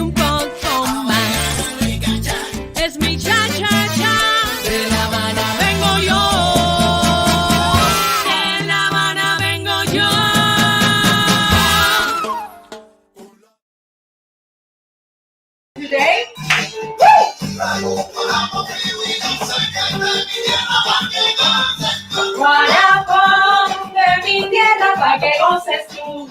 un poco más. Es mi cha-cha-cha. De La Habana vengo yo. De La Habana vengo yo. Today, Guanaco de mi tierra pa' que goces tú.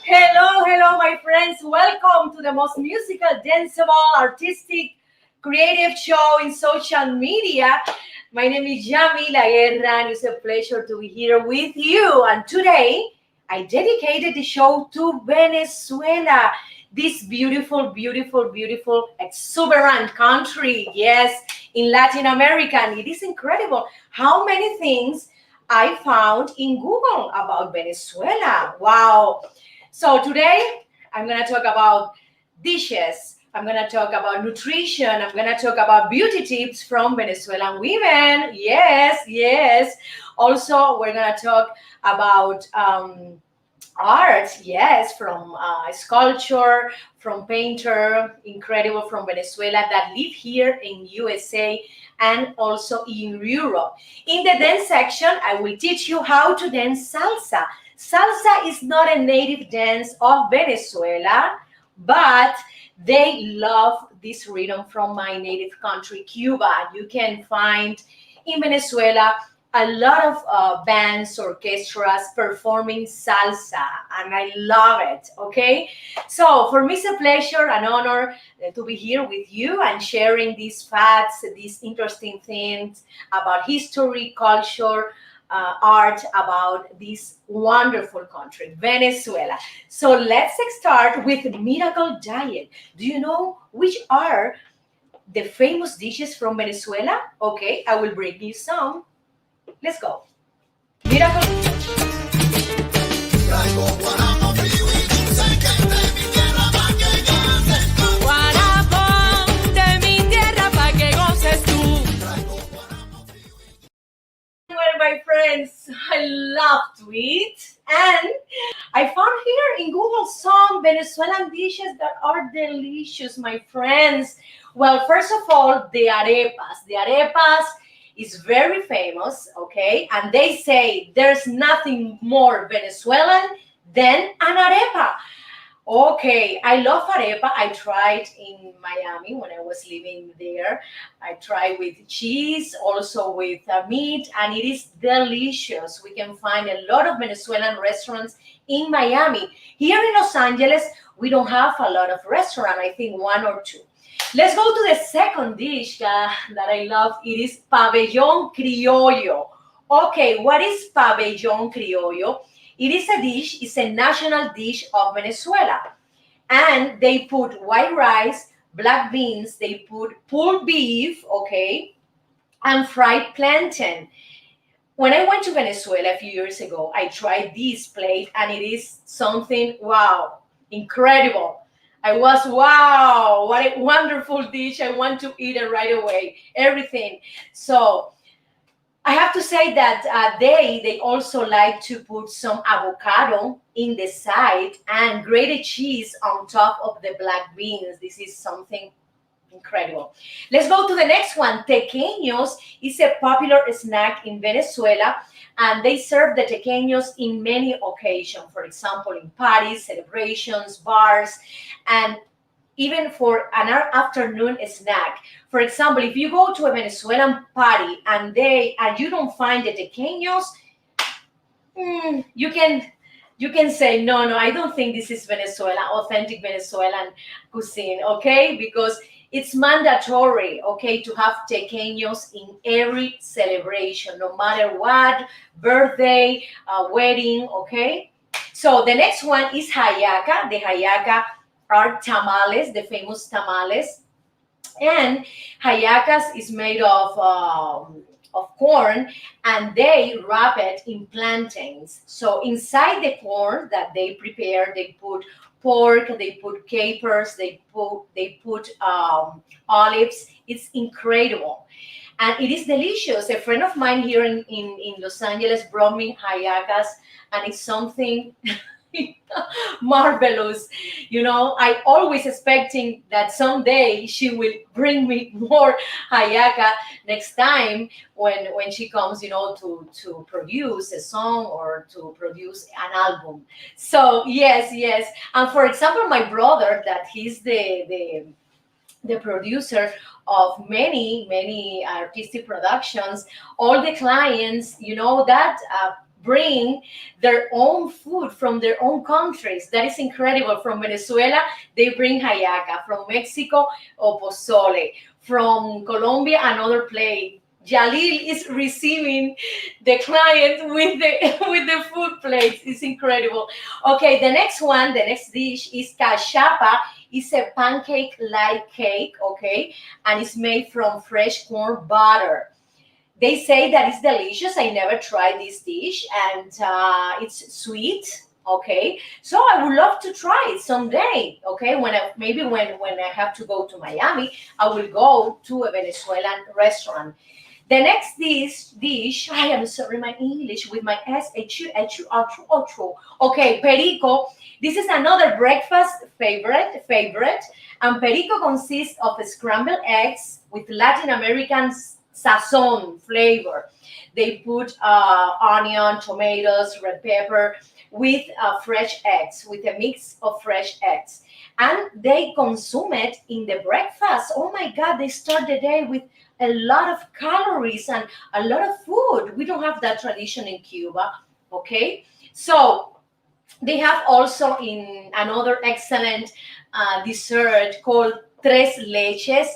Hello, my friends. Welcome to the most musical, danceable, artistic, creative show in social media. My name is Yamila Guerra, and it's a pleasure to be here with you. And today, I dedicated the show to Venezuela, this beautiful, beautiful, beautiful, exuberant country. Yes, in Latin America. And it is incredible how many things I found in Google about Venezuela. Wow. So today, I'm going to talk about dishes. I'm going to talk about nutrition. I'm going to talk about beauty tips from Venezuelan women. Yes. Also, we're going to talk about art, yes, from sculpture, from painter, incredible from Venezuela that live here in USA and also in Europe. In the dance section, I will teach you how to dance salsa. Salsa is not a native dance of Venezuela, but they love this rhythm from my native country, Cuba. You can find in Venezuela a lot of bands, orchestras performing salsa, and I love it, okay? So for me, it's a pleasure and honor to be here with you and sharing these facts, these interesting things about history, culture, art, about this wonderful country, Venezuela. So let's start with Miracle Diet. Do you know which are the famous dishes from Venezuela? Okay, I will bring you some. Let's go. Miracle. Guanaco de mi tierra pa' que goces tú. Well, my friends, I love to eat, and I found here in Google some Venezuelan dishes that are delicious, my friends. Well, first of all, the arepas. The arepas is very famous, okay? And they say there's nothing more Venezuelan than an arepa. Okay, I love arepa. I tried in Miami when I was living there. I tried with cheese, also with meat, and it is delicious. We can find a lot of Venezuelan restaurants in Miami. Here in Los Angeles, we don't have a lot of restaurants, I think one or two. Let's go to the second dish that I love. It is pabellón criollo. Okay, what is pabellón criollo? It is a dish, it's a national dish of Venezuela. And they put white rice, black beans, they put pulled beef, okay, and fried plantain. When I went to Venezuela a few years ago, I tried this plate and it is something, wow, incredible. I was, wow, what a wonderful dish. I want to eat it right away, everything. So I have to say that they also like to put some avocado in the side and grated cheese on top of the black beans. This is something incredible. Let's go to the next one. Tequeños is a popular snack in Venezuela, and they serve the tequeños in many occasions. For example, in parties, celebrations, bars, and even for an afternoon snack. For example, if you go to a Venezuelan party and you don't find the tequeños, you can say, no, I don't think this is Venezuela, authentic Venezuelan cuisine, okay? Because it's mandatory, okay, to have tequeños in every celebration, no matter what, birthday, wedding, okay? So the next one is hallaca. The hallaca are tamales, the famous tamales. And hallacas is made of corn, and they wrap it in plantains. So inside the corn that they prepare, they put pork, they put capers, they put olives. It's incredible. And it is delicious. A friend of mine here in Los Angeles brought me hallacas, and it's something marvelous. I always expecting that someday she will bring me more hallaca next time when she comes, to produce a song or to produce an album. So yes, yes. And for example, my brother, that he's the producer of many artistic productions, all the clients, that bring their own food from their own countries. That is incredible. From Venezuela, they bring hallaca. From Mexico, or pozole. From Colombia, another plate. Jalil is receiving the client with the with the food plates. It's incredible. Okay, the next one, the next dish is cachapa. It's a pancake-like cake, okay, and it's made from fresh corn butter. They say that it's delicious. I never tried this dish, and it's sweet. Okay, so I would love to try it someday. Okay, when I have to go to Miami, I will go to a Venezuelan restaurant. The next dish, I am sorry, my English with my S-H-U-H-U-R-H-U. Okay, perico. This is another breakfast favorite. And perico consists of scrambled eggs with Latin American sazon flavor. They put onion, tomatoes, red pepper with fresh eggs, with a mix of fresh eggs. And they consume it in the breakfast. Oh my God, they start the day with a lot of calories and a lot of food. We don't have that tradition in Cuba, okay? So they have also in another excellent dessert called tres leches,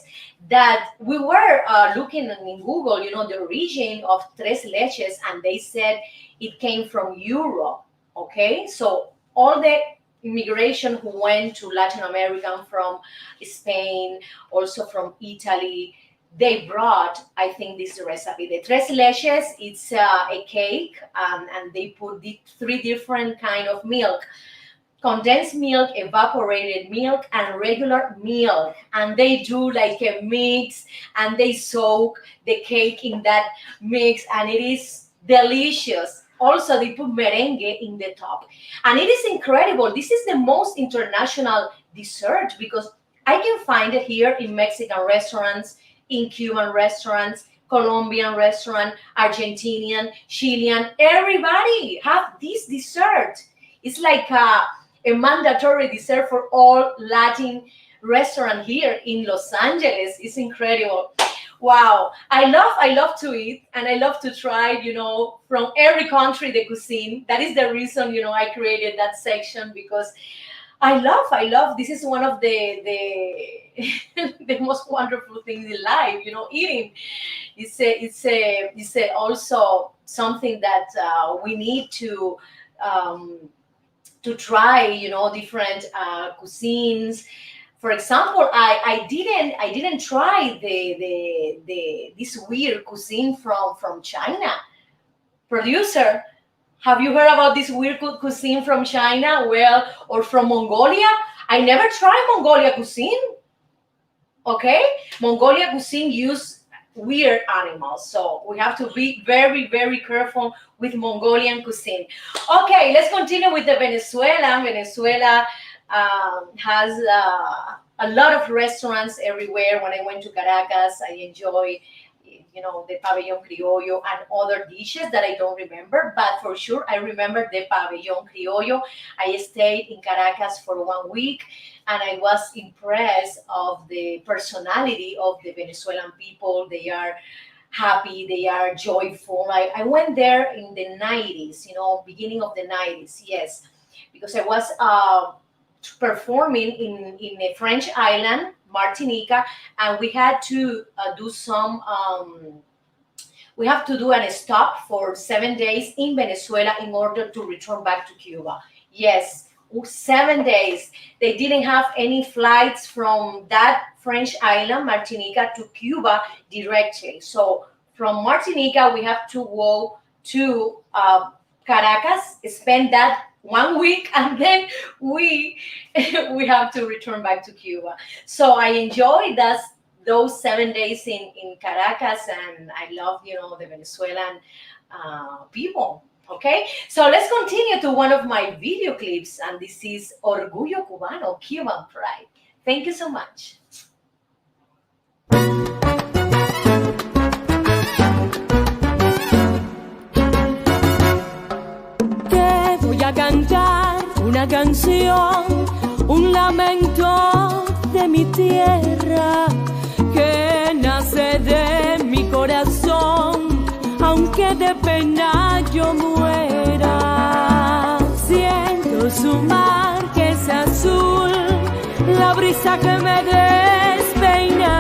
that we were looking in Google, the origin of tres leches, and they said it came from Europe, okay? So all the immigration who went to Latin America from Spain, also from Italy, they brought, I think, this recipe. The tres leches, it's a cake, and they put the three different kind of milk: condensed milk, evaporated milk, and regular milk. And they do like a mix, and they soak the cake in that mix, and it is delicious. Also, they put merengue in the top, and it is incredible. This is the most international dessert because I can find it here in Mexican restaurants, in Cuban restaurants, Colombian restaurant, Argentinian, Chilean. Everybody have this dessert. It's like a mandatory dessert for all Latin restaurant here in Los Angeles. It's incredible. Wow, I love to eat, and I love to try, from every country the cuisine. That is the reason, I created that section, because I love. This is one of the the most wonderful things in life. Eating. It's also something that we need to try. Different cuisines. For example, I didn't try the this weird cuisine from China. Producer, have you heard about this weird cuisine from China? Well, or from Mongolia? I never tried Mongolia cuisine. Okay, Mongolia cuisine use weird animals, so we have to be very, very careful with Mongolian cuisine. Okay, let's continue with the Venezuela. Venezuela has a lot of restaurants everywhere. When I went to Caracas, I enjoy, the pabellon criollo and other dishes that I don't remember, but for sure I remember the pabellon criollo. I stayed in Caracas for 1 week, and I was impressed of the personality of the Venezuelan people. They are happy, they are joyful. I went there in the 90s, beginning of the 90s, yes, because I was performing in a French island, Martinica, and we had to do some. We have to do a stop for 7 days in Venezuela in order to return back to Cuba. Yes, 7 days. They didn't have any flights from that French island, Martinica, to Cuba directly. So from Martinica, we have to go to Caracas, spend that 1 week, and then we we have to return back to Cuba. So I enjoyed those 7 days in Caracas, and I love the Venezuelan people. Okay, so let's continue to one of my video clips, and this is Orgullo Cubano, Cuban Pride. Thank you so much. Te voy a cantar una canción, un lamento de mi tierra que nace de mi corazón, aunque de pena yo muera. Siento su mar que es azul, la brisa que me despeina,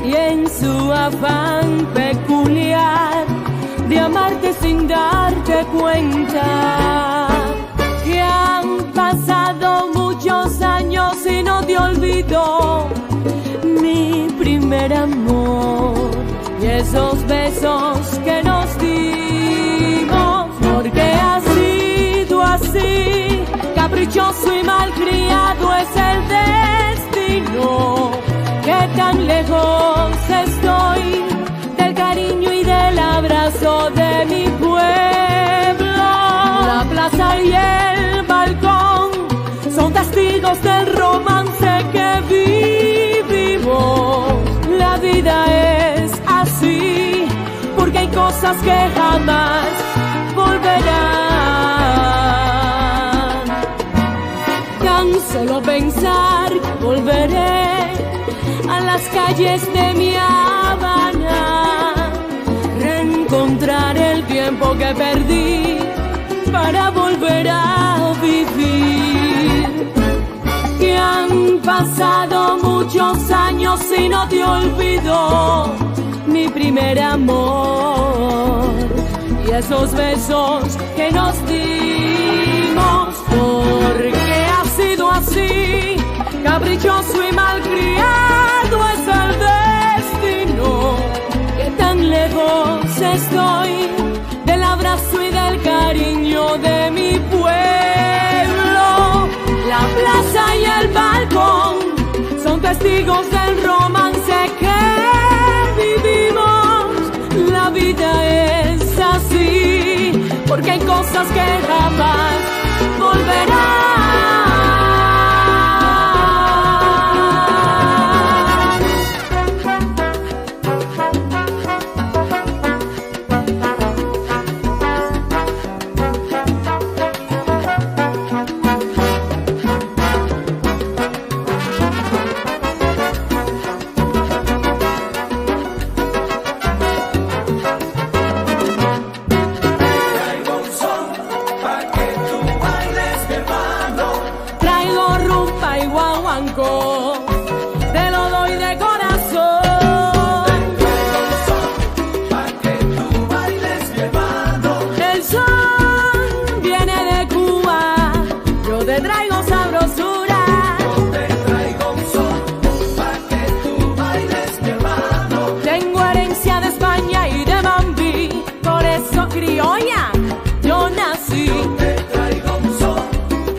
y en su afán peculiar de amarte sin darte cuenta, que han pasado muchos años y no te olvido mi primer amor y esos besos que nos dimos, porque ha sido así, caprichoso y malcriado es el destino, que tan lejos estoy del cariño y del abrazo de mi pueblo. La plaza y el balcón son testigos del romance que vivimos. La vida es así, porque hay cosas que jamás volverán. Tan solo pensar, volveré a las calles de mi Habana, reencontrar el tiempo que perdí para volver a vivir. Que han pasado muchos años y no te olvido mi primer amor y esos besos que nos dimos, porque ha sido así, caprichoso y malcriado es el destino, que tan lejos estoy del abrazo y del cariño de mi pueblo. La plaza y el balcón son testigos del romance que vivimos. La vida es así, porque hay cosas que jamás volverán. Te lo doy de corazón. Pa' que tú bailes, mi hermano. El son viene de Cuba, yo te traigo sabrosura. Yo te traigo un son, pa' que tú bailes, mi hermano. Tengo herencia de España y de Bambi, por eso criolla yo nací. Yo te traigo un son,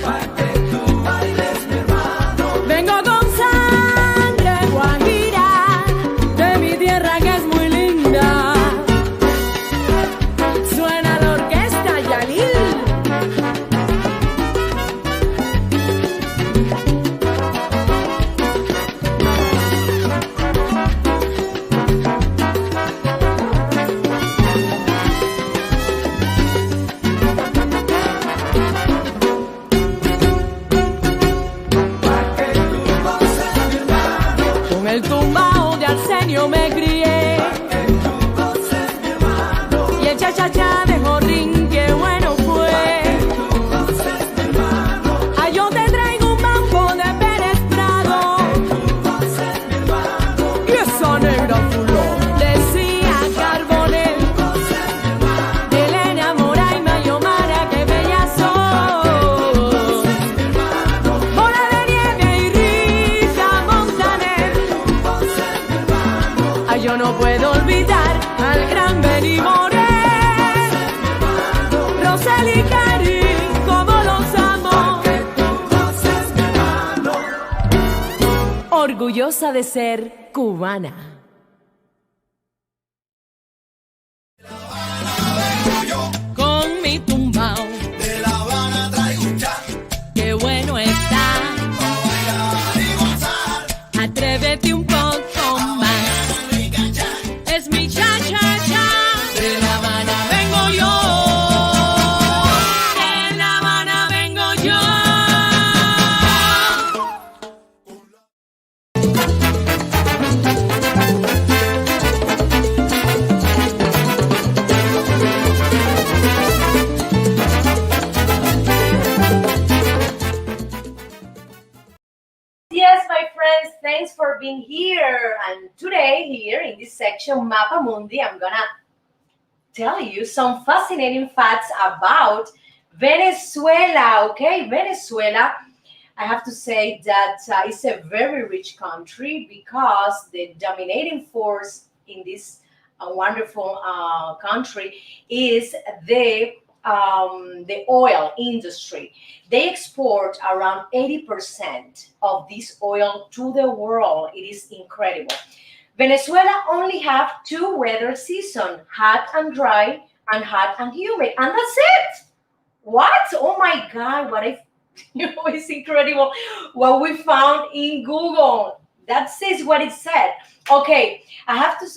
pa' que tú bailes, mi hermano. Vengo con sangre guajira de mi tierra que es muy linda. Suena la orquesta Yalil. Pa' que tú goces, mi hermano. Con el tumbao de Arsenio me crié, Pa' que tú goces, mi hermano. y el cha-cha-cha de Jordín, qué bueno fue. Tú goces, mi hermano. Ah, yo te traigo un mambo de Pérez Prado, Tú goces, mi hermano. y esa negra fuló decía Carbonel. Goces, mi hermano. Elena Moraima y Omara, qué bella son. Bola de nieve y Rita Montaner. Goces, mi hermano. Ay, yo no puedo olvidar al gran Benny Moré, Rosel y Karim, como los amo. Que tú goces, mi hermano. Orgullosa de ser cubana. y tumbao. De La Habana traigo un cha Qué bueno está, pa' bailar y gozar. atrévete un poco más. Rica cha, Es mi cha-cha-cha. De La Habana vengo yo. De La Habana vengo yo. Yes, my friends, thanks for being here. And today, here in this section, Mapa Mundi, I'm gonna tell you some fascinating facts about Venezuela. Okay, Venezuela, I have to say that it's a very rich country because the dominating force in this wonderful country is the oil industry. They export around 80% of this oil to the world. It is incredible. Venezuela only have two weather seasons, hot and dry and hot and humid, and that's it. What? Oh my God! What I, it's incredible what we found in Google. That says what it said. Okay, I have to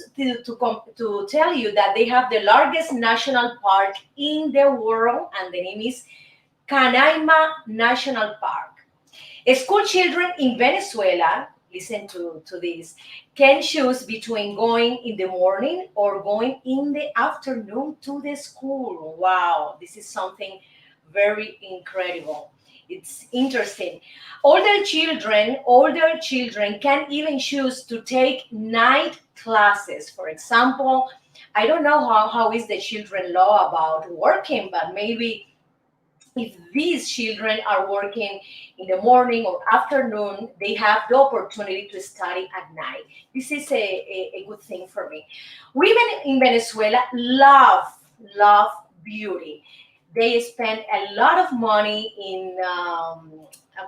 tell you that they have the largest national park in the world, and the name is Canaima National Park. School children in Venezuela, listen to this, can choose between going in the morning or going in the afternoon to the school. Wow, this is something very incredible. It's interesting. Older children can even choose to take night classes. For example, I don't know how is the children law about working, but maybe if these children are working in the morning or afternoon, they have the opportunity to study at night. This is a good thing for me. Women in Venezuela love beauty. They spend a lot of money in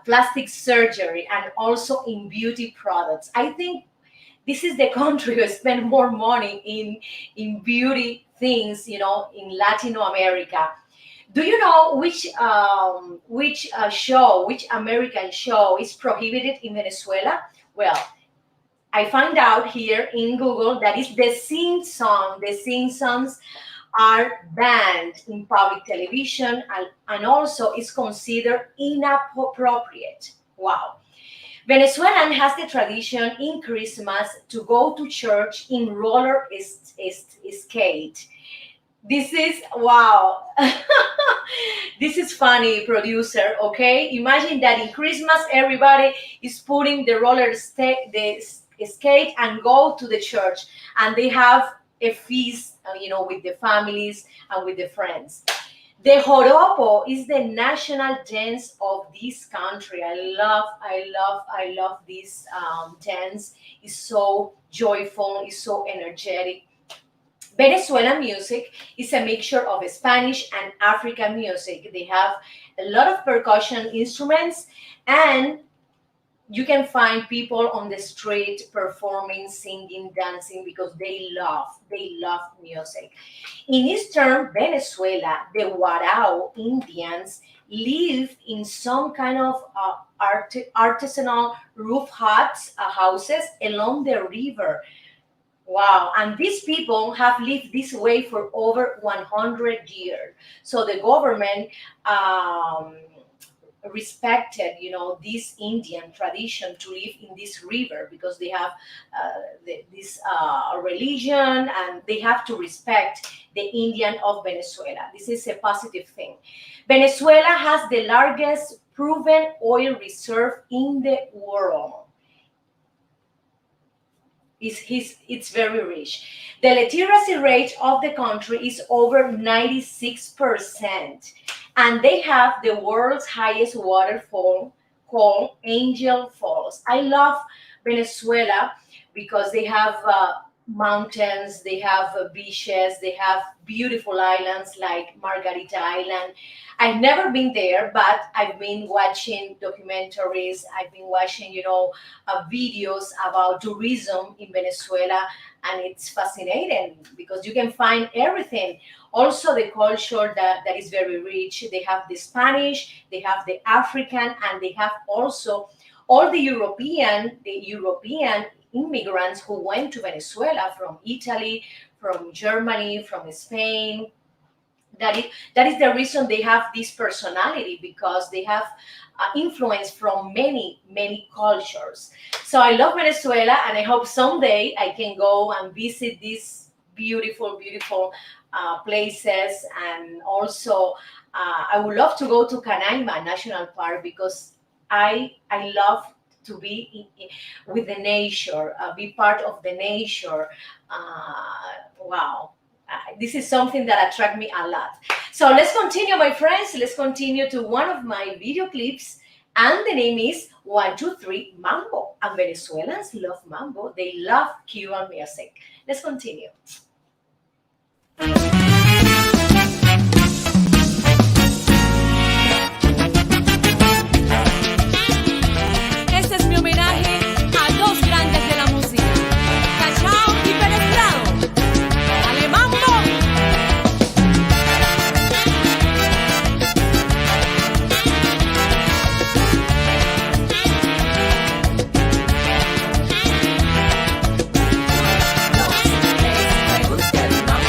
plastic surgery and also in beauty products. I think this is the country who spend more money in beauty things, in Latin America. Do you know which American show is prohibited in Venezuela? Well, I find out here in Google that is The Simpsons. The Simpsons are banned in public television and also is considered inappropriate. Wow. Venezuelan has the tradition in Christmas to go to church in roller skate. This is wow. This is funny, producer. Okay, imagine that in Christmas everybody is putting the skate and go to the church, and they have a feast, with the families and with the friends. The joropo is the national dance of this country. I love this dance. It's so joyful. It's so energetic. Venezuelan music is a mixture of Spanish and African music. They have a lot of percussion instruments, and you can find people on the street performing, singing, dancing because they love music. In eastern Venezuela, the Warao Indians live in some kind of artisanal roof huts, houses along the river. Wow, and these people have lived this way for over 100 years. So the government respected, this Indian tradition to live in this river because they have this religion, and they have to respect the Indian of Venezuela. This is a positive thing. Venezuela has the largest proven oil reserve in the world. It's very rich. The literacy rate of the country is over 96%, and they have the world's highest waterfall called Angel Falls. I love Venezuela because they have mountains, they have beaches, they have beautiful islands like Margarita Island. I've never been there, but I've been watching documentaries, I've been watching, videos about tourism in Venezuela, and it's fascinating because you can find everything. Also, the culture that is very rich. They have the Spanish, they have the African, and they have also all the European immigrants who went to Venezuela from Italy, from Germany, from Spain. That is the reason they have this personality, because they have influence from many cultures. So I love Venezuela, and I hope someday I can go and visit these beautiful places. And also, I would love to go to Canaima National Park, because I love to be with the nature, be part of the nature. Wow. This is something that attract me a lot. So let's continue, my friends. Let's continue to one of my video clips, and the name is 1, 2, 3 Mambo. And Venezuelans love mambo. They love Cuban music. Let's continue. Este es mi homenaje a dos grandes de la música, Cachao y Penetrado. ¡Dale mambo! Me gusta el mambo.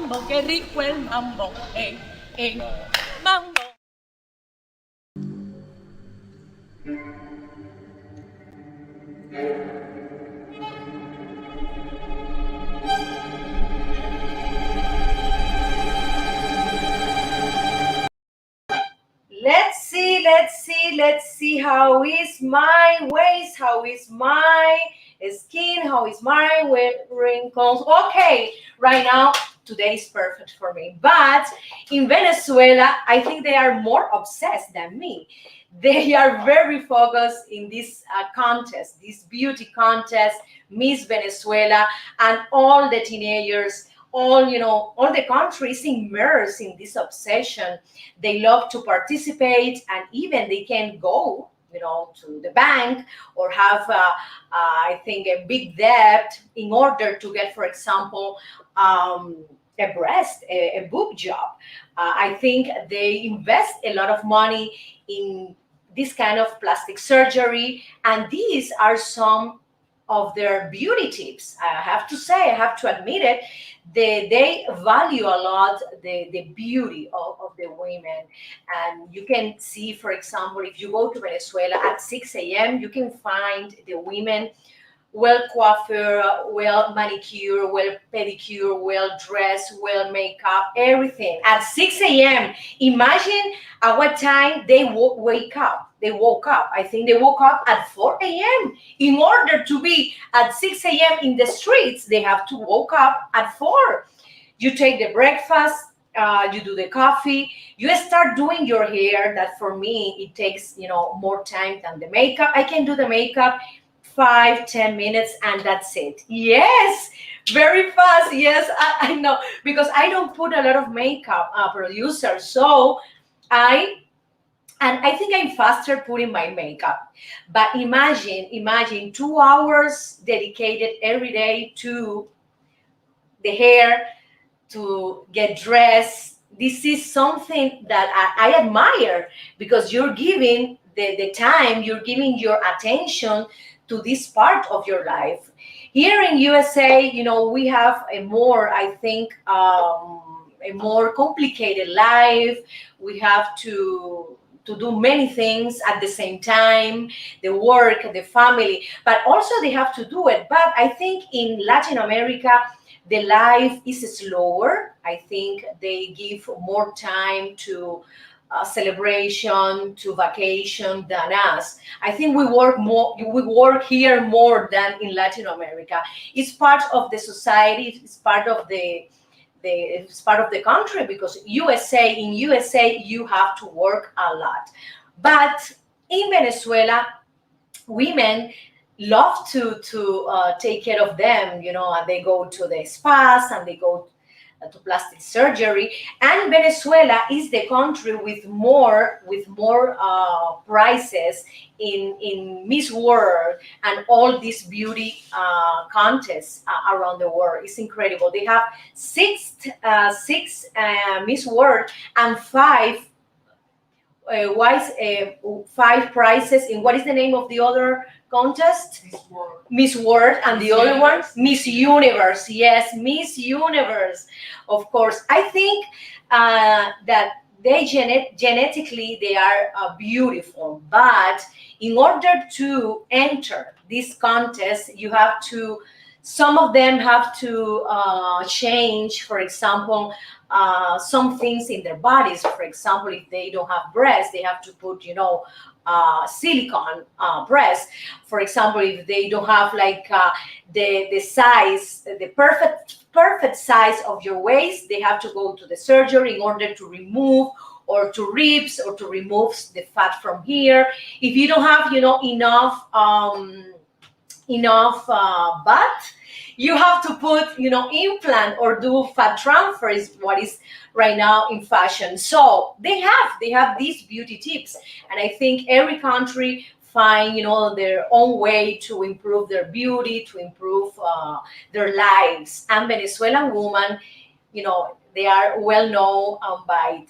mambo, qué rico el mambo, mambo. Let's see how is my waist, how is my skin, how is my wrinkles. Okay, right now today is perfect for me. But in Venezuela, I think they are more obsessed than me. They are very focused in this contest, this beauty contest, Miss Venezuela, and all the teenagers, all the country is immersed in this obsession. They love to participate, and even they can go, to the bank or have, I think, a big debt in order to get, for example, a breast, a boob job. I think they invest a lot of money in this kind of plastic surgery, and these are some of their beauty tips. I have to say, I have to admit it, they value a lot the beauty of the women. And you can see, for example, if you go to Venezuela at 6 a.m., you can find the women well coiffure, well manicure, well pedicure, well dressed, well makeup, everything at 6 a.m. Imagine at what time they wake up. They woke up. I think they woke up at 4 a.m. In order to be at 6 a.m. in the streets, they have to woke up at 4. You take the breakfast, you do the coffee, you start doing your hair. That for me, it takes, more time than the makeup. I can do the makeup 5-10 minutes and that's it. Yes, very fast. Yes, I know, because I don't put a lot of makeup, producer. So I I think I'm faster putting my makeup. But imagine 2 hours dedicated every day to the hair, to get dressed. This is something that I admire, because you're giving the time, you're giving your attention to this part of your life. Here in USA, we have a more, I think, a more complicated life. We have to do many things at the same time, the work, the family, but also they have to do it. But I think in Latin America, the life is slower. I think they give more time to celebration, to vacation than us. I think we work more. We work here more than in Latin America. It's part of the society. It's part of it's part of the country, because in USA you have to work a lot. But in Venezuela, women love to take care of them, and they go to the spas and they go to plastic surgery. And Venezuela is the country with more prizes in Miss World and all these beauty contests around the world. It's incredible. They have six Miss World and five prizes in, what is the name of the other contest? Miss World, and the other one, Miss Universe. Yes, Miss Universe. Of course, I think that they genetically they are beautiful, but in order to enter this contest, you have to. Some of them have to change, for example, some things in their bodies. For example, if they don't have breasts, they have to put, silicone breasts. For example, if they don't have like the size, the perfect size of your waist, they have to go to the surgery in order to remove, or to ribs, or to remove the fat from here. If you don't have, enough butt, you have to put, implant or do fat transfer, is what is right now in fashion. So they have these beauty tips, and I think every country find, their own way to improve their beauty, to improve their lives. And Venezuelan women, they are well known by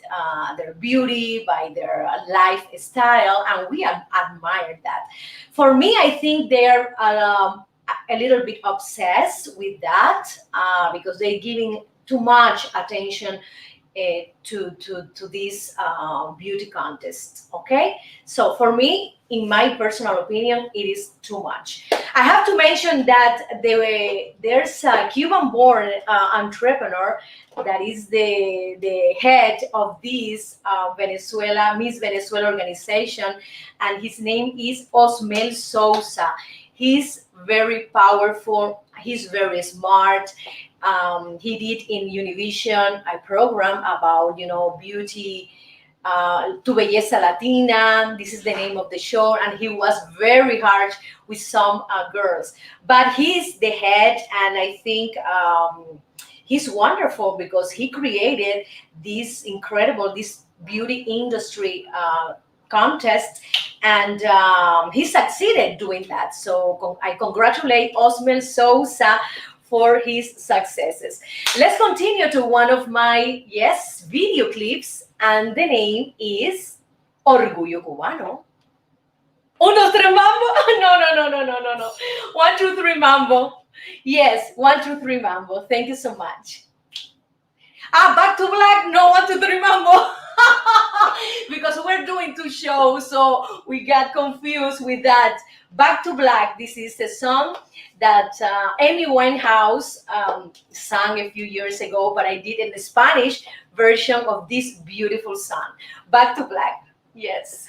their beauty, by their lifestyle, and we admire that. For me, I think they're a little bit obsessed with that because they're giving too much attention to this beauty contest. Okay, so for me, in my personal opinion, it is too much. I have to mention that there's a Cuban-born entrepreneur that is the head of this Miss Venezuela organization, and his name is Osmel Sousa. He's very powerful. He's very smart. He did in Univision a program about, beauty, Tu Belleza Latina. This is the name of the show, and he was very harsh with some girls. But he's the head, and I think he's wonderful because he created this beauty industry contest, and he succeeded doing that. So I congratulate Osmel Sousa for his successes. Let's continue to one of my video clips, and the name is Orgullo Cubano. Uno, tres, mambo. No. 1, 2, 3, mambo. Yes, 1, 2, 3, mambo. Thank you so much. Back to black. No, 1, 2, 3, mambo. Because we're doing 2 shows, so we got confused with that. Back to Black. This is a song that Amy Winehouse sang a few years ago, but I did a Spanish version of this beautiful song. Back to Black. Yes.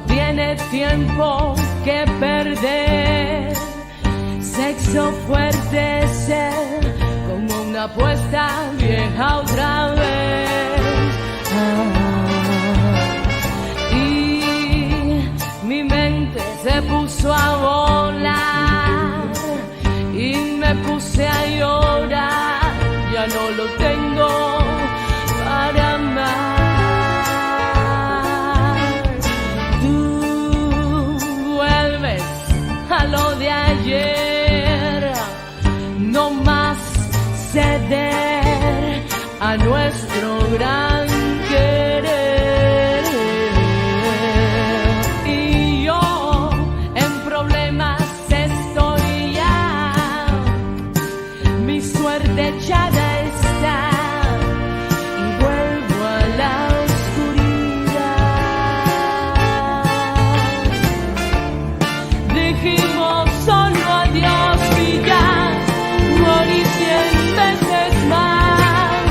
Tiene tiempo que perder, sexo fuerte ser como una apuesta vieja otra vez. Y mi mente se puso a volar y me puse a llorar, ya no lo tengo para amar. Lo de ayer, no más ceder a nuestro gran querer. Y yo en problemas estoy ya, mi suerte echada está y vuelvo a la oscuridad. Dijimos solo adiós y ya, morí 100 veces más.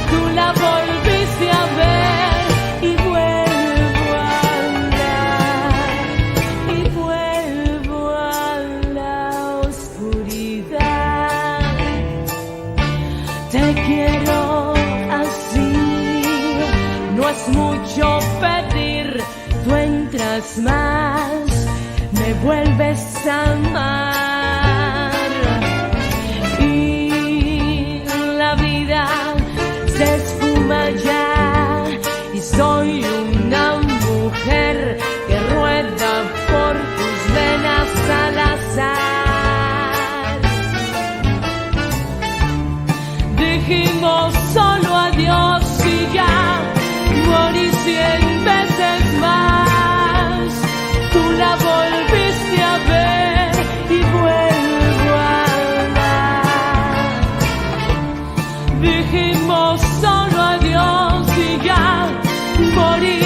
Tú la volviste a ver y vuelvo a andar, y vuelvo a la oscuridad. Te quiero así, no es mucho pedir, tú entras más, me vuelves a amar y la vida se esfuma ya y soy una mujer que rueda por tus venas al azar. Dijimos solo adiós y ya, morí 100 veces más. Tú la volviste a ver y vuelvo a andar. Dijimos solo adiós y ya, morí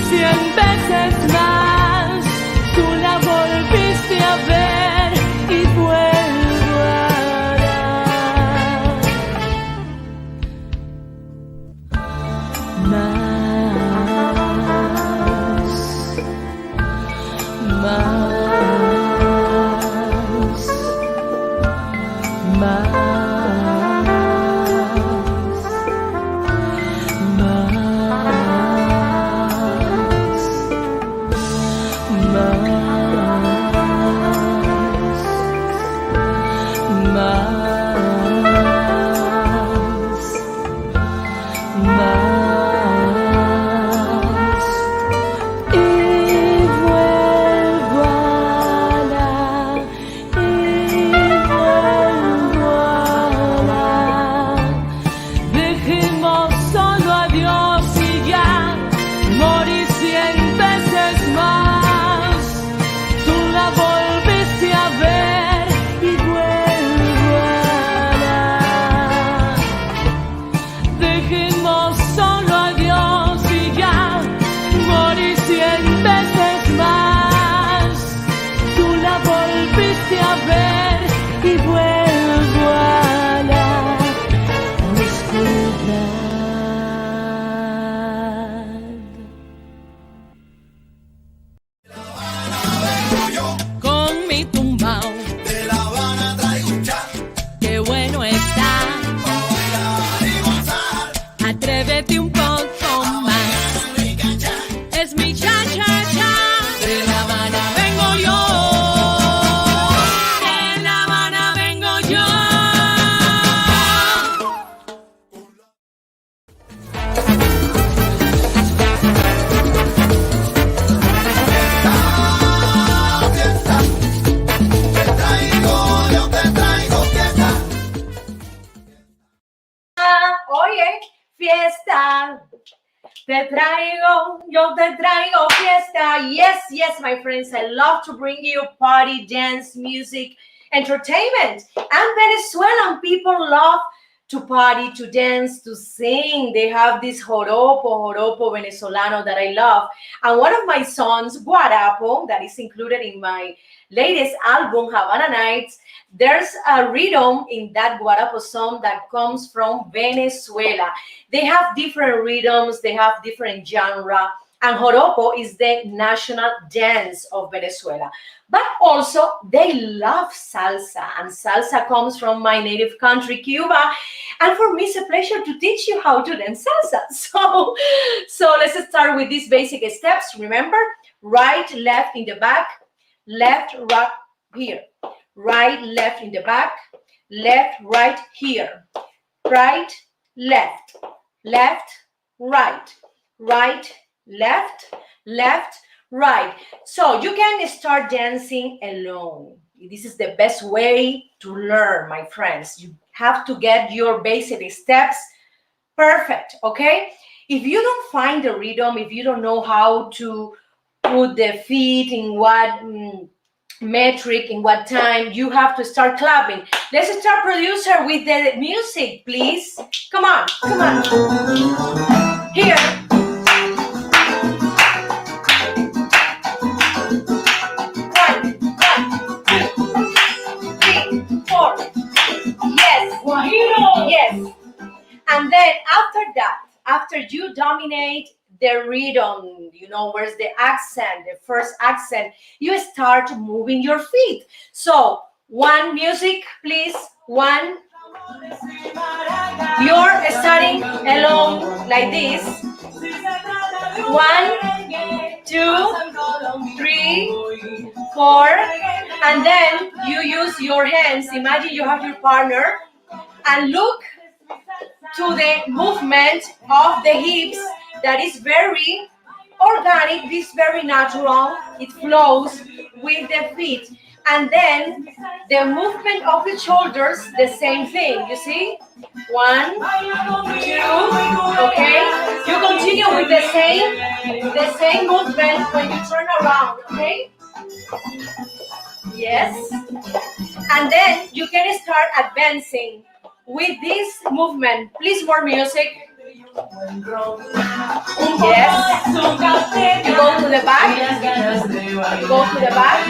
100 veces más. Tú la volviste a ver y vuelvo a dar. Más. yo te traigo fiesta. Yes, yes, my friends, I love to bring you party, dance, music, entertainment. And Venezuelan people love to party, to dance, to sing. They have this joropo venezolano that I love. And one of my songs, Guarapo, that is included in my latest album, Havana Nights, there's a rhythm in that Guarapo song that comes from Venezuela. They have different rhythms, they have different genre, and joropo is the national dance of Venezuela. But also, they love salsa, and salsa comes from my native country, Cuba. And for me, it's a pleasure to teach you how to dance salsa. So let's start with these basic steps. Remember, right, left in the back, left, right, here. Right, left in the back, left, right, here. Right, left, left, right, right, left, left, right. So you can start dancing alone. This is the best way to learn, my friends. You have to get your basic steps perfect, okay? If you don't find the rhythm, if you don't know how to put the feet in what metric, in what time, you have to start clapping. Let's start, producer, with the music, please. Come on, come on. Here. 1, 2, 3, 4. Yes. Guajiro. Yes. And then after that, after you dominate the rhythm, you know, where's the accent, the first accent, you start moving your feet. So, one, music, please. One. You're starting along like this. 1, 2, 3, 4. And then you use your hands. Imagine you have your partner and look to the movement of the hips that is very organic, this very natural. It flows with the feet. And then the movement of the shoulders, the same thing, you see? 1, 2, okay? You continue with the same movement when you turn around, okay? Yes. And then you can start advancing with this movement. Please, more music. Yes. You go to the back. You go to the back.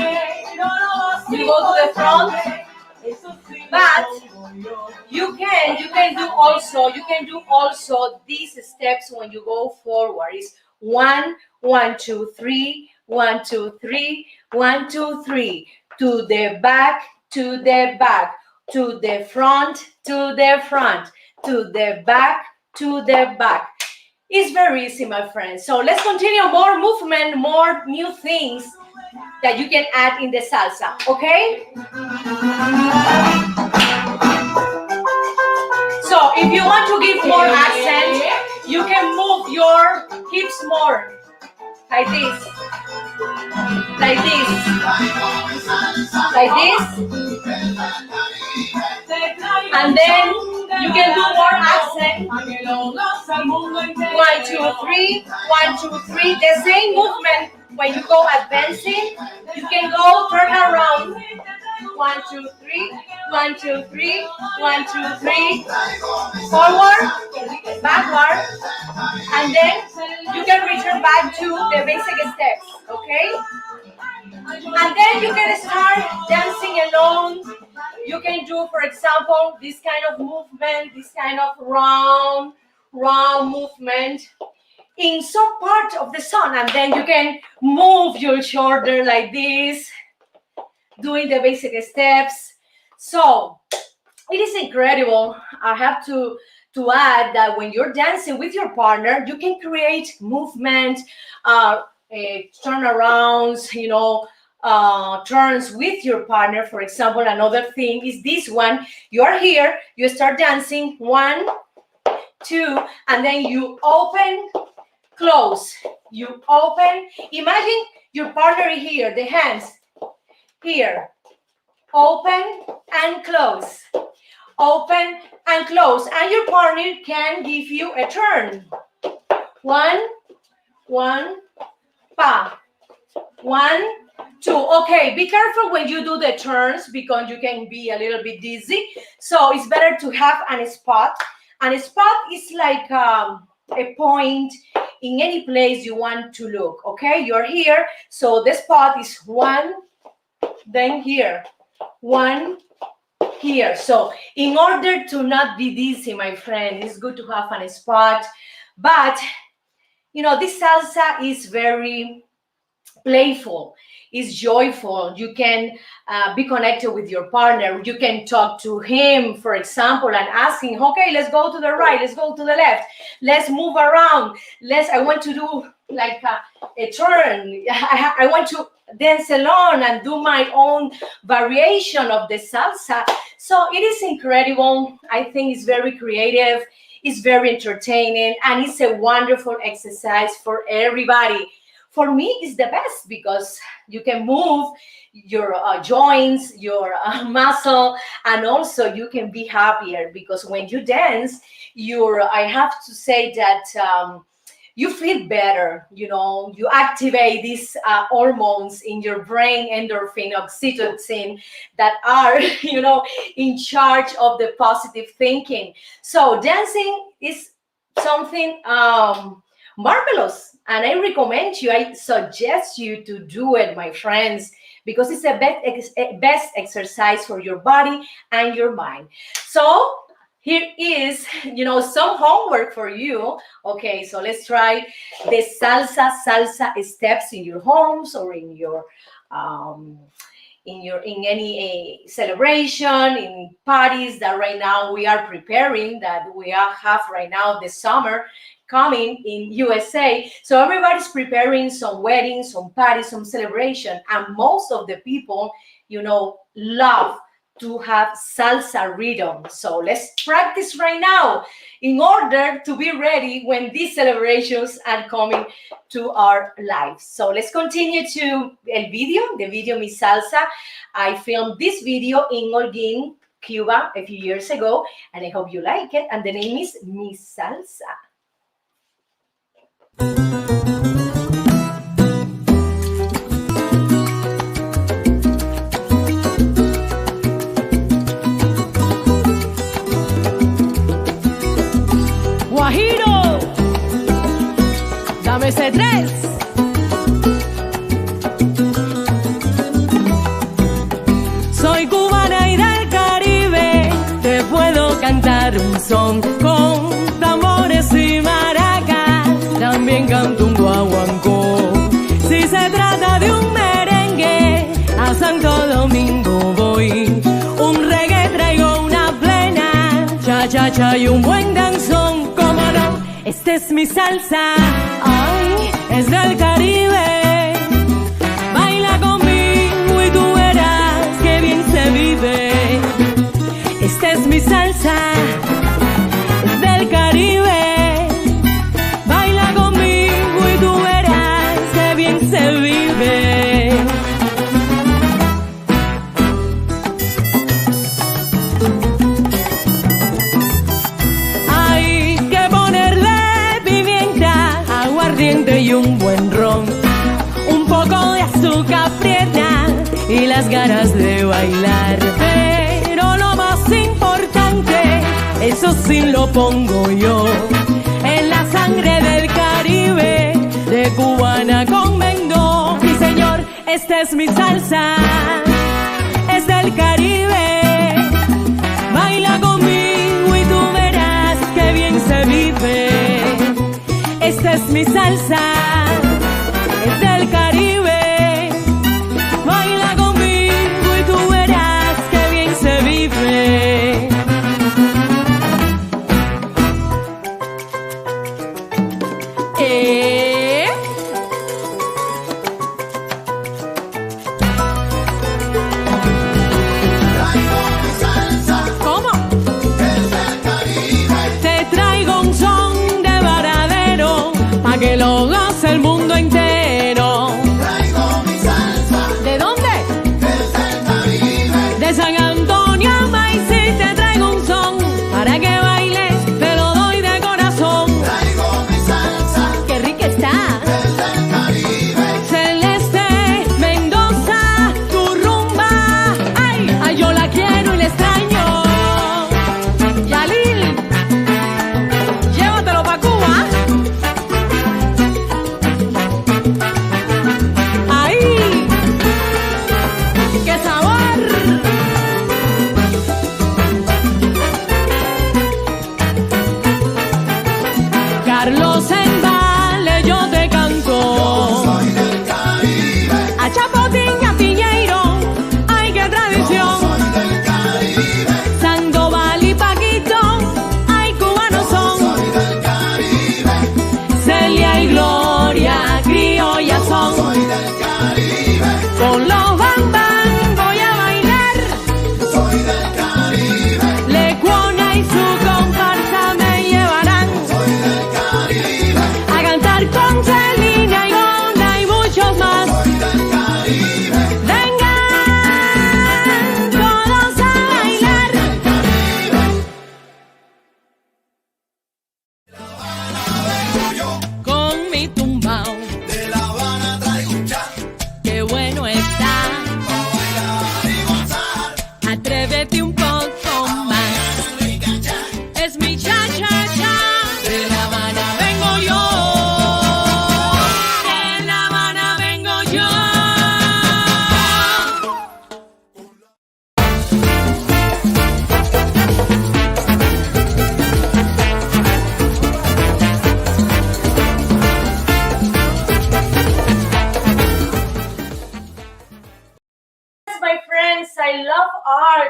You go to the front. But you can do also these steps when you go forward. It's 1, 1, 2, 3, 1, 2, 3, 1, 2, 3. To the back, to the back. To the front, to the front, to the back, to the back. It's very easy, my friends. So let's continue. More movement, more new things that you can add in the salsa, okay? So if you want to give more accent, you can move your hips more. Like this. Like this. Like this. And then you can do more accent. 1, 2, 3, 1, 2, 3. The same movement when you go advancing. You can go turn around. 1, 2, 3, 1, 2, 3, 1, 2, 3. Forward, backward, and then you can return back to the basic steps. Okay? And then you can start dancing alone. You can do, for example, this kind of movement, this kind of round movement in some part of the song. And then you can move your shoulder like this, doing the basic steps. So it is incredible. I have to add that when you're dancing with your partner, you can create movement, turnarounds, you know, turns with your partner. For example, another thing is this one. You are here, you start dancing, 1, 2, and then you open, close. You open. Imagine your partner here, the hands here. Open and close. Open and close. And your partner can give you a turn. 1, 1, pa. 1, 2. Okay, be careful when you do the turns because you can be a little bit dizzy. So it's better to have a spot. And a spot is like a point in any place you want to look. Okay, you're here. So the spot is 1, then here. 1, here. So in order to not be dizzy, my friend, it's good to have a spot. But, you know, this salsa is very playful, is joyful. You can be connected with your partner. You can talk to him, for example, and ask him, okay, let's go to the right, let's go to the left, let's move around. I want to do like a turn. I want to dance alone and do my own variation of the salsa. So it is incredible. I think it's very creative. It's very entertaining, and it's a wonderful exercise for everybody. For me, it's the best because you can move your joints, your muscle, and also you can be happier because when you dance, I have to say that you feel better. You know, you activate these hormones in your brain, endorphin, oxytocin, that are, you know, in charge of the positive thinking. So dancing is something marvelous. And I recommend you, I suggest you to do it, my friends, because it's a best exercise for your body and your mind. So here is, you know, some homework for you. Okay, so let's try the salsa steps in your homes or in your in any celebration, in parties that right now we are preparing, that we have right now the summer coming in USA. So everybody's preparing some weddings, some parties, some celebration, and most of the people, you know, love to have salsa rhythm. So let's practice right now in order to be ready when these celebrations are coming to our lives. So let's continue to el video. The video Mi Salsa. I filmed this video in Holguín, Cuba a few years ago, and I hope you like it. And the name is Mi Salsa. Guajiro, dame ese 3. Soy cubana y del Caribe, te puedo cantar un son con tambores y maracas, también canto un guaguancó. Si se trata de un merengue, a Santo Domingo voy, un reggae traigo una plena, cha-cha-cha y un buen danzón. Esta es mi salsa, ay, es del Caribe. Baila conmigo y tú verás que bien se vive. Esta es mi salsa, es del Caribe. Baila conmigo y tú verás que bien se vive. Y un buen ron, un poco de azúcar prieta y las ganas de bailar. Pero lo más importante, eso sí lo pongo yo, en la sangre del Caribe, de cubana con Mendo. Mi señor, esta es mi salsa, es del Caribe. Baila conmigo y tú verás que bien se vive. Esta es mi salsa, es del Caribe. Baila conmigo y tú verás que bien se vive. Traigo mi salsa, ¿Cómo? es del Caribe. Te traigo un son de varadero, pa' que lo goces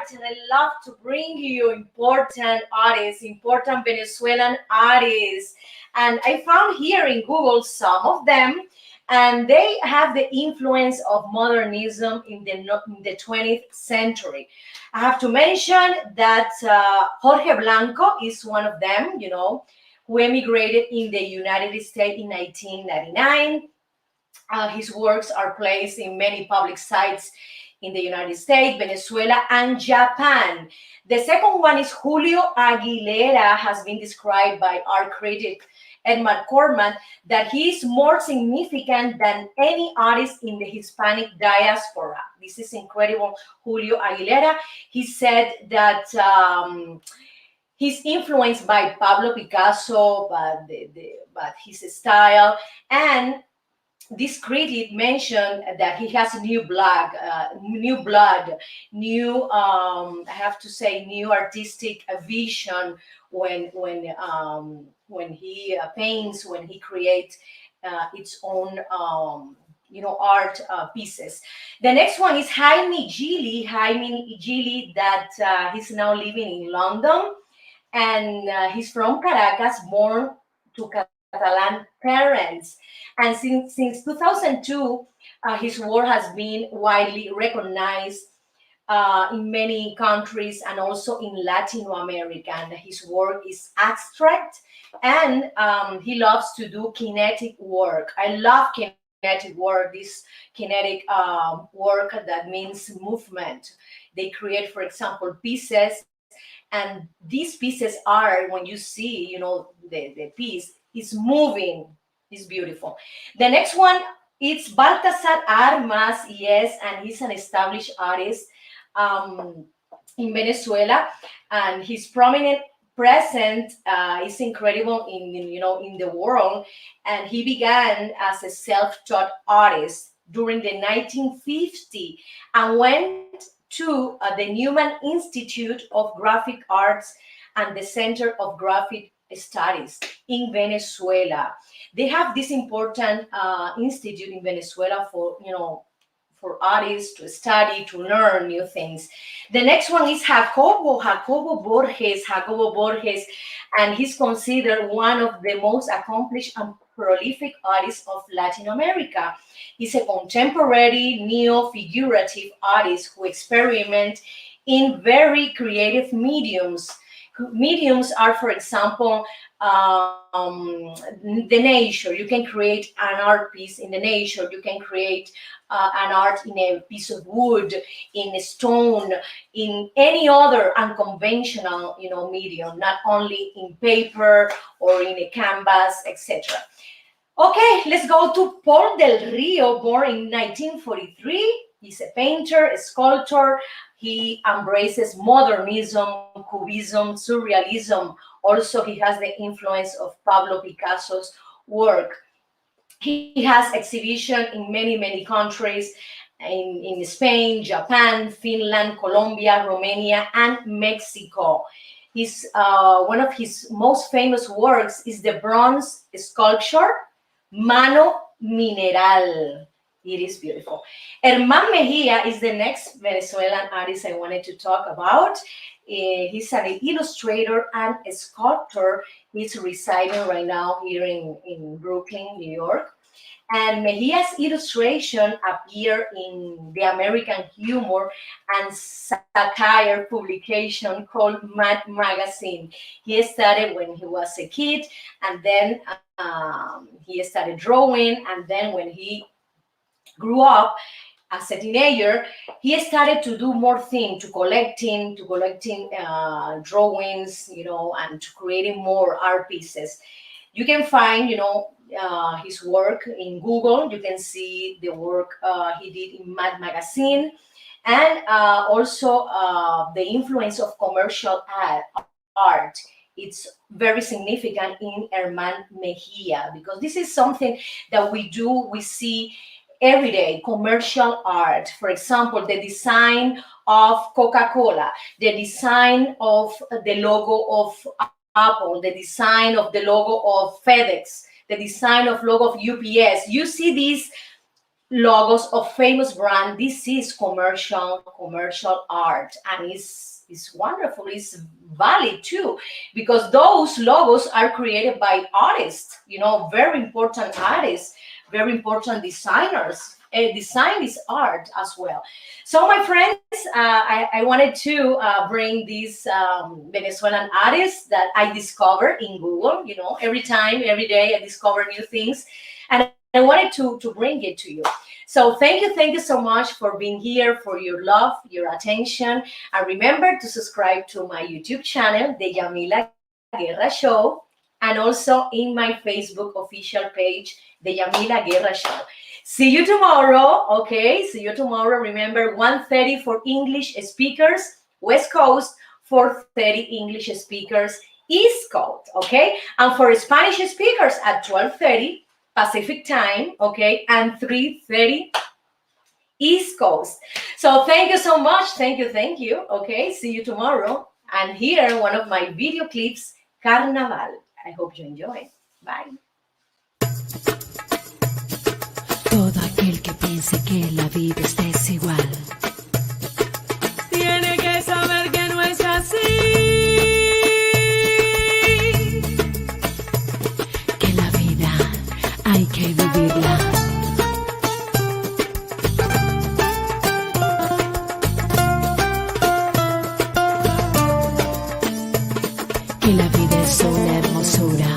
art, and I love to bring you important artists, important Venezuelan artists. And I found here in Google some of them, and they have the influence of modernism in the 20th century. I have to mention that Jorge Blanco is one of them, who emigrated in the United States in 1999. His works are placed in many public sites in the United States, Venezuela, and Japan. The second one is Julio Aguilera, has been described by art critic Edmund Corman that he is more significant than any artist in the Hispanic diaspora. This is incredible. Julio Aguilera, he said that he's influenced by Pablo Picasso, but his style, and this critic mentioned that he has I have to say, new artistic vision when he paints, when he creates its own art pieces. The next one is Jaime Gili, that he's now living in London, and he's from Caracas, born to Catalan parents. And since 2002, his work has been widely recognized in many countries and also in Latin America. And his work is abstract, and he loves to do kinetic work. I love kinetic work, this kinetic work that means movement. They create, for example, pieces, and these pieces are, when you see, the piece is moving. It's beautiful. The next one, it's Baltasar Armas, yes, and he's an established artist in Venezuela, and his prominent present is incredible in the world. And he began as a self-taught artist during the 1950s and went to the Newman Institute of Graphic Arts and the Center of Graphic Studies in Venezuela. They have this important institute in Venezuela for artists to study, to learn new things. The next one is Jacobo Borges, and he's considered one of the most accomplished and prolific artists of Latin America. He's a contemporary neo-figurative artist who experiments in very creative mediums. Mediums are, for example, the nature. You can create an art piece in the nature. You can create an art in a piece of wood, in a stone, in any other unconventional, medium, not only in paper or in a canvas, etc. Okay, let's go to Paul del Rio, born in 1943. He's a painter, a sculptor. He embraces modernism, cubism, surrealism. Also, he has the influence of Pablo Picasso's work. He has exhibition in many, many countries, in Spain, Japan, Finland, Colombia, Romania, and Mexico. One of his most famous works is the bronze sculpture, Mano Mineral. It is beautiful. Herman Mejia is the next Venezuelan artist I wanted to talk about. He's an illustrator and a sculptor. He's residing right now here in Brooklyn, New York. And Mejia's illustration appear in the American humor and satire publication called Mad Magazine. He started when he was a kid, and then he started drawing, and then when he grew up as a teenager, he started to do more things, to collecting drawings, and to creating more art pieces. You can find, his work in Google. You can see the work he did in Mad Magazine, and also the influence of commercial art. It's very significant in Herman Mejia, because this is something that we see every day. Commercial art, for example, the design of Coca-Cola, the design of the logo of Apple, the design of the logo of FedEx, the design of logo of UPS. You see these logos of famous brand. This is commercial art, and it's wonderful. It's valid too, because those logos are created by artists. Very important artists, very important designers. Design is art as well. So, my friends, I wanted to bring these Venezuelan artists that I discovered in Google. Every time, every day, I discover new things, and I wanted to bring it to you. So thank you so much for being here, for your love, your attention. And remember to subscribe to my YouTube channel, The Yamila Guerra Show, and also in my Facebook official page, The Yamila Guerra Show. See you tomorrow, okay? See you tomorrow. Remember, 1:30 for English speakers, West Coast, 4:30 English speakers, East Coast, okay? And for Spanish speakers at 12:30 Pacific time, okay, and 3:30 East Coast. So thank you so much. Thank you. Okay, see you tomorrow. And here, one of my video clips, Carnaval. I hope you enjoy. Bye. Todo aquel que piense que la vida es desigual tiene que saber que no es así. que la vida hay que vivirla. Que la vida es una hermosura.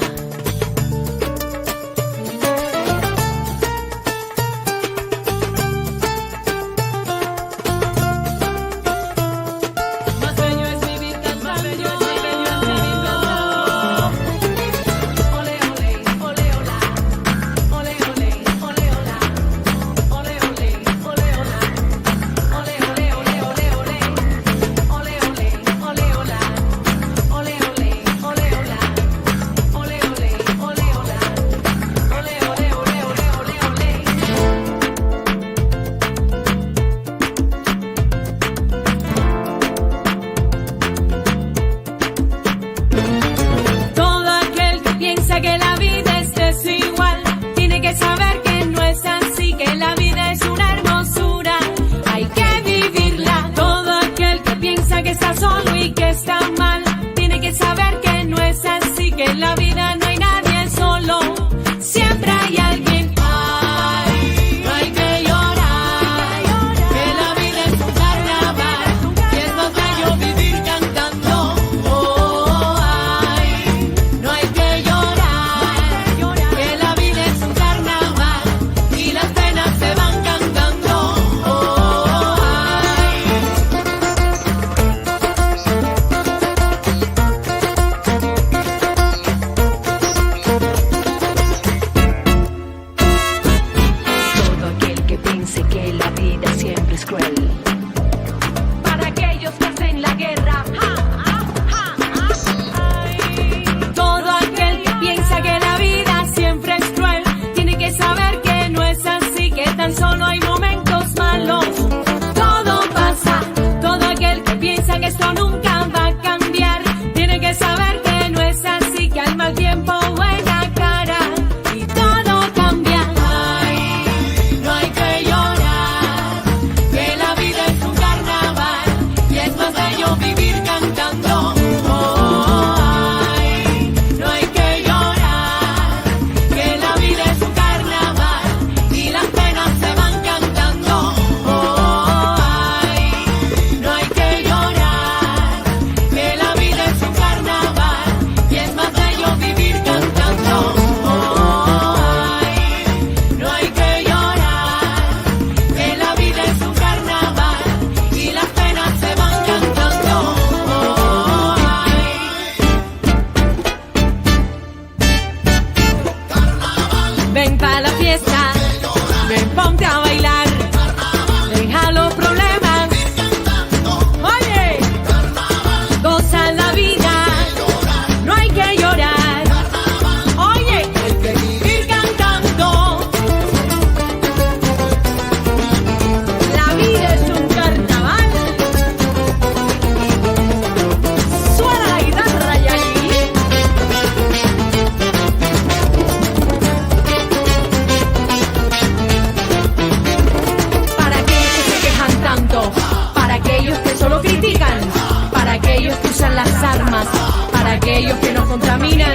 camina